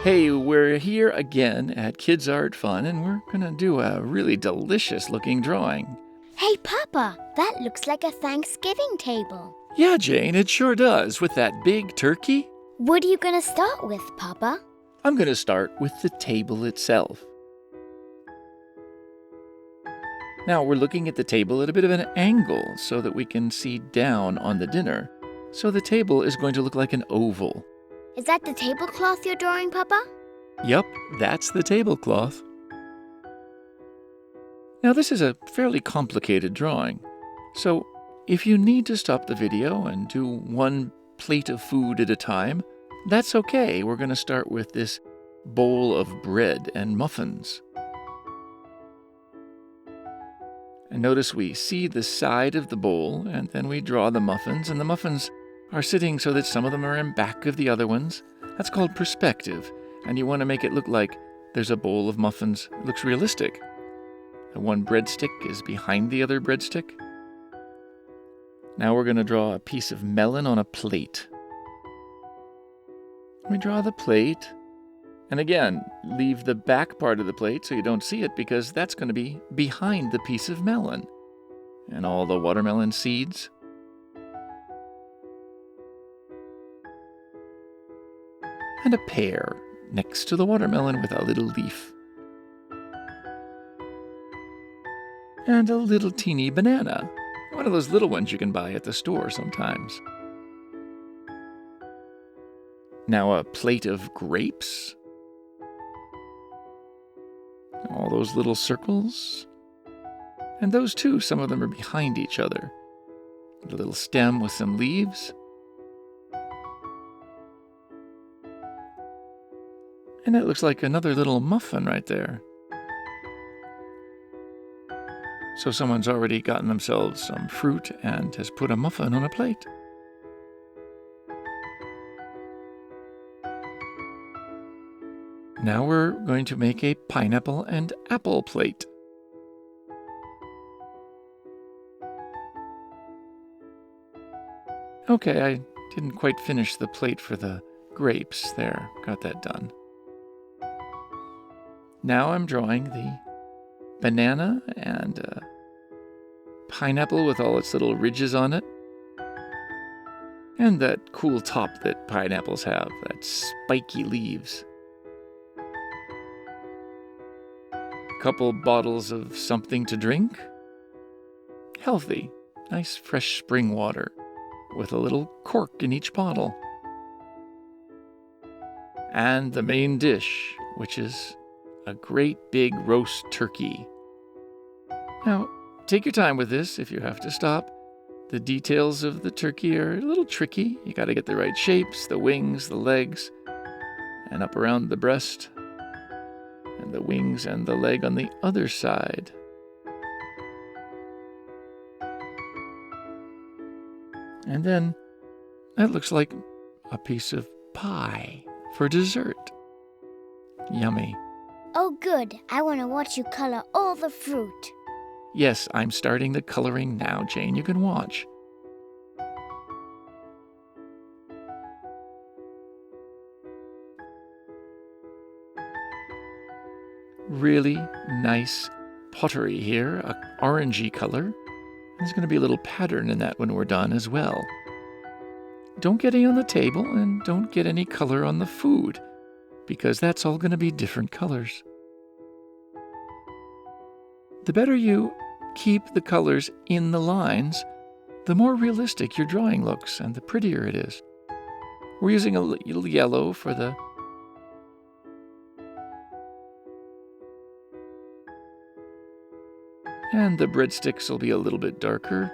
Hey, we're here again at Kids Art Fun, and we're gonna do a really delicious looking drawing. Hey, Papa, that looks like a Thanksgiving table. Yeah, Jane, it sure does, with that big turkey. What are you going to start with, Papa? I'm gonna start with the table itself. Now we're looking at the table at a bit of an angle so that we can see down on the dinner. So the table is going to look like an oval. Is that the tablecloth you're drawing, Papa? Yup, that's the tablecloth. Now this is a fairly complicated drawing, so if you need to stop the video and do one plate of food at a time, that's okay. We're going to start with this bowl of bread and muffins. And notice we see the side of the bowl, and then we draw the muffins, and the muffins are sitting so that some of them are in back of the other ones. That's called perspective, and you want to make it look like there's a bowl of muffins. It looks realistic. The one breadstick is behind the other breadstick. Now we're going to draw a piece of melon on a plate. We draw the plate, and again, leave the back part of the plate so you don't see it because that's going to be behind the piece of melon. And all the watermelon seeds. And a pear next to the watermelon with a little leaf. And a little teeny banana. One of those little ones you can buy at the store sometimes. Now a plate of grapes. All those little circles. And those too, some of them are behind each other. A little stem with some leaves. And it looks like another little muffin right there. So someone's already gotten themselves some fruit and has put a muffin on a plate. Now we're going to make a pineapple and apple plate. Okay, I didn't quite finish the plate for the grapes. There, got that done. Now I'm drawing the banana and pineapple with all its little ridges on it. And that cool top that pineapples have, that spiky leaves. A couple bottles of something to drink. Healthy, nice fresh spring water with a little cork in each bottle. And the main dish, which is a great big roast turkey. Now, take your time with this if you have to stop. The details of the turkey are a little tricky. You got to get the right shapes, the wings, the legs, and up around the breast, and the wings and the leg on the other side. And then that looks like a piece of pie for dessert. Yummy. Oh, good. I want to watch you color all the fruit. Yes, I'm starting the coloring now, Jane. You can watch. Really nice pottery here, an orangey color. There's going to be a little pattern in that when we're done as well. Don't get any on the table and don't get any color on the food, because that's all going to be different colors. The better you keep the colors in the lines, the more realistic your drawing looks and the prettier it is. We're using a little yellow for the and the breadsticks will be a little bit darker,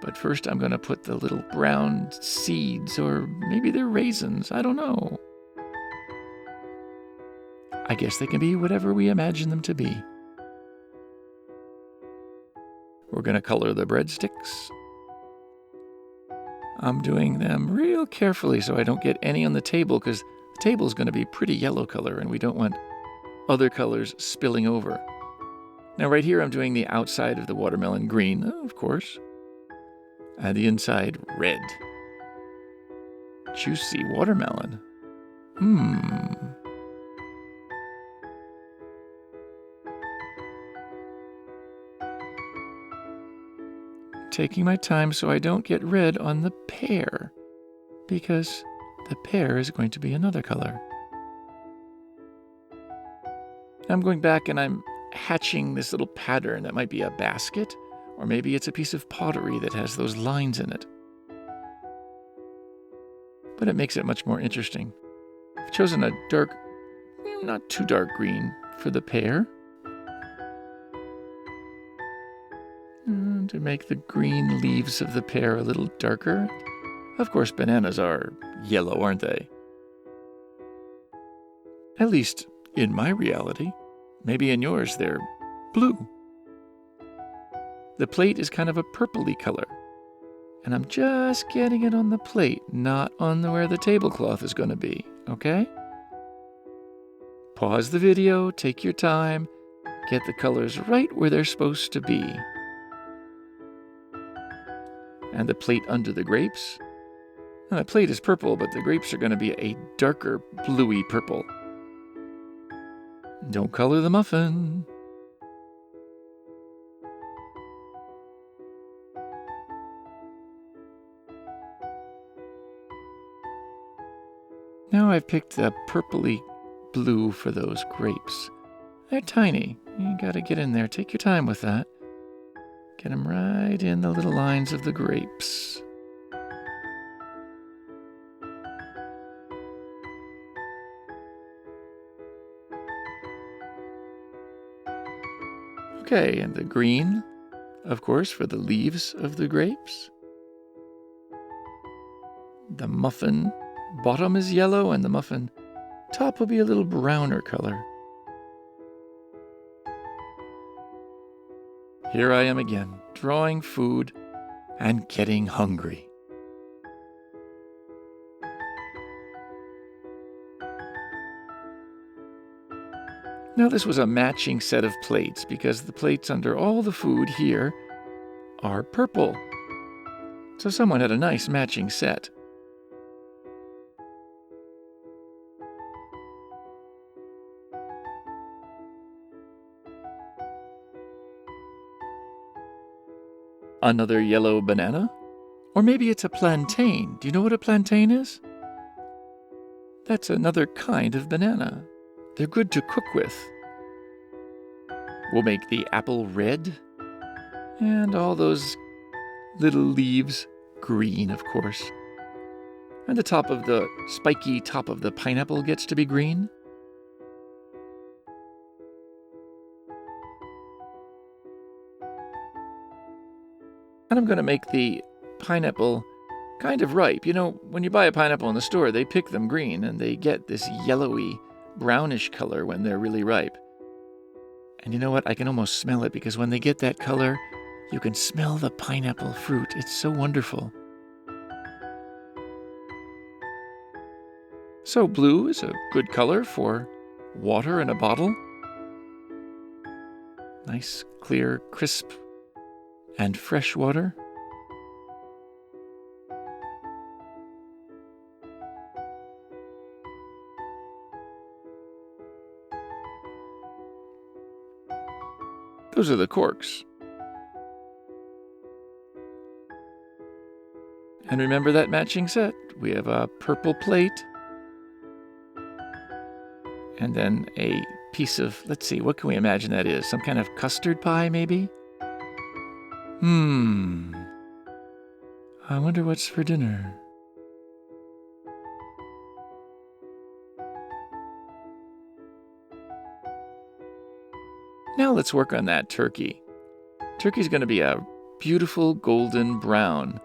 but first I'm going to put the little brown seeds, or maybe they're raisins, I don't know. I guess they can be whatever we imagine them to be. We're going to color the breadsticks. I'm doing them real carefully so I don't get any on the table, because the table is going to be pretty yellow color and we don't want other colors spilling over. Now right here I'm doing the outside of the watermelon green, of course, and the inside red. Juicy watermelon. taking my time so I don't get red on the pear, because the pear is going to be another color. I'm going back and I'm hatching this little pattern that might be a basket, or maybe it's a piece of pottery that has those lines in it. But it makes it much more interesting. I've chosen a dark, not too dark green for the pear, to make the green leaves of the pear a little darker. Of course, bananas are yellow, aren't they? At least in my reality. Maybe in yours they're blue. The plate is kind of a purpley color, and I'm just getting it on the plate, not on where the tablecloth is going to be, okay? Pause the video, take your time, get the colors right where they're supposed to be. And the plate under the grapes. Now, the plate is purple, but the grapes are going to be a darker bluey purple. Don't color the muffin. Now I've picked a purpley blue for those grapes. They're tiny. You gotta get in there. Take your time with that. Get them right in the little lines of the grapes. Okay, and the green, of course, for the leaves of the grapes. The muffin bottom is yellow, and the muffin top will be a little browner color. Here I am again, drawing food and getting hungry. Now this was a matching set of plates because the plates under all the food here are purple. So someone had a nice matching set. Another yellow banana? Or maybe it's a plantain. Do you know what a plantain is? That's another kind of banana. They're good to cook with. We'll make the apple red, and all those little leaves green, of course. And the top of the spiky top of the pineapple gets to be green. And I'm going to make the pineapple kind of ripe. You know, when you buy a pineapple in the store, they pick them green, and they get this yellowy, brownish color when they're really ripe. And you know what? I can almost smell it, because when they get that color, you can smell the pineapple fruit. It's so wonderful. So blue is a good color for water in a bottle. Nice, clear, crisp, and fresh water. Those are the corks. And remember that matching set. We have a purple plate, and then a piece of, let's see, what can we imagine that is? Some kind of custard pie, maybe? I wonder what's for dinner. Now let's work on that turkey. Turkey's going to be a beautiful golden brown.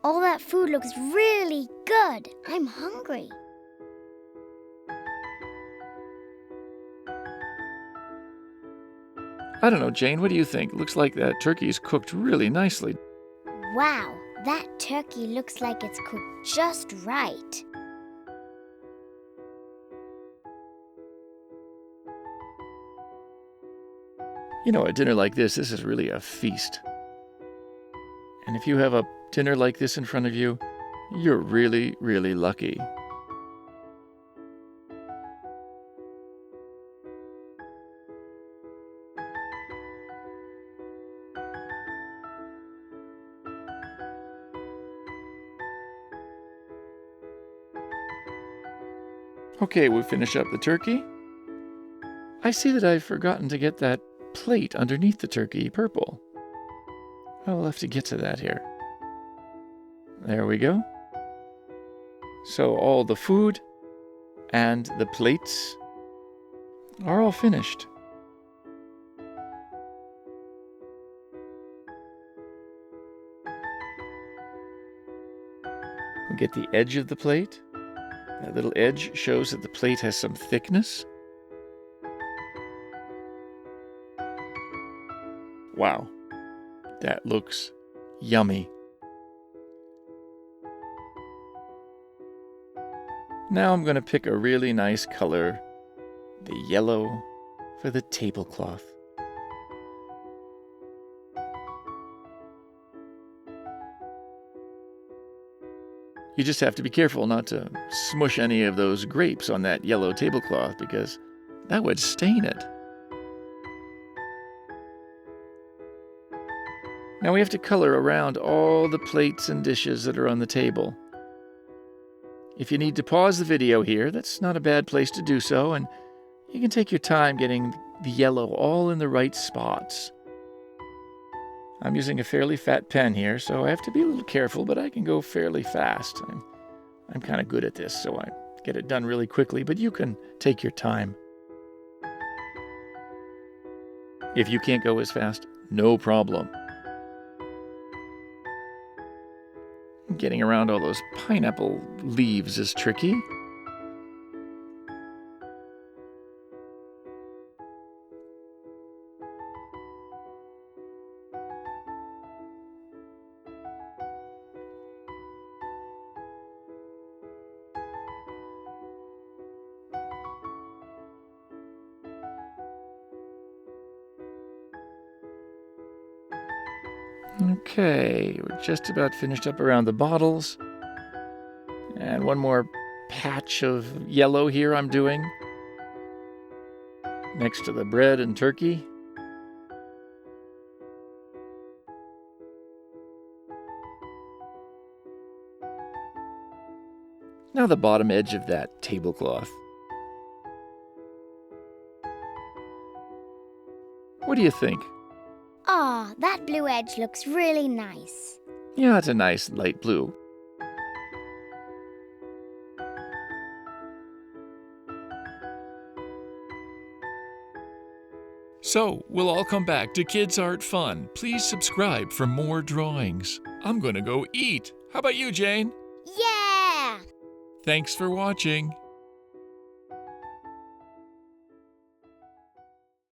All that food looks really good. I'm hungry. I don't know, Jane, what do you think? Looks like that turkey's cooked really nicely. Wow, that turkey looks like it's cooked just right. You know, a dinner like this is really a feast. And if you have a dinner like this in front of you, you're really, really lucky. Okay, we'll finish up the turkey. I see that I've forgotten to get that plate underneath the turkey purple. I'll have to get to that here. There we go. So all the food and the plates are all finished. We'll get the edge of the plate. That little edge shows that the plate has some thickness. Wow, that looks yummy. Now I'm going to pick a really nice color, the yellow, for the tablecloth. You just have to be careful not to smush any of those grapes on that yellow tablecloth because that would stain it. Now we have to color around all the plates and dishes that are on the table. If you need to pause the video here, that's not a bad place to do so, and you can take your time getting the yellow all in the right spots. I'm using a fairly fat pen here, so I have to be a little careful, but I can go fairly fast. I'm kind of good at this, so I get it done really quickly, but you can take your time. If you can't go as fast, no problem. Getting around all those pineapple leaves is tricky. Okay, we're just about finished up around the bottles. And one more patch of yellow here I'm doing. Next to the bread and turkey. Now the bottom edge of that tablecloth. What do you think? Ah, that blue edge looks really nice. Yeah, it's a nice light blue. So, we'll all come back to Kids Art Fun. Please subscribe for more drawings. I'm gonna go eat. How about you, Jane? Yeah! Thanks for watching.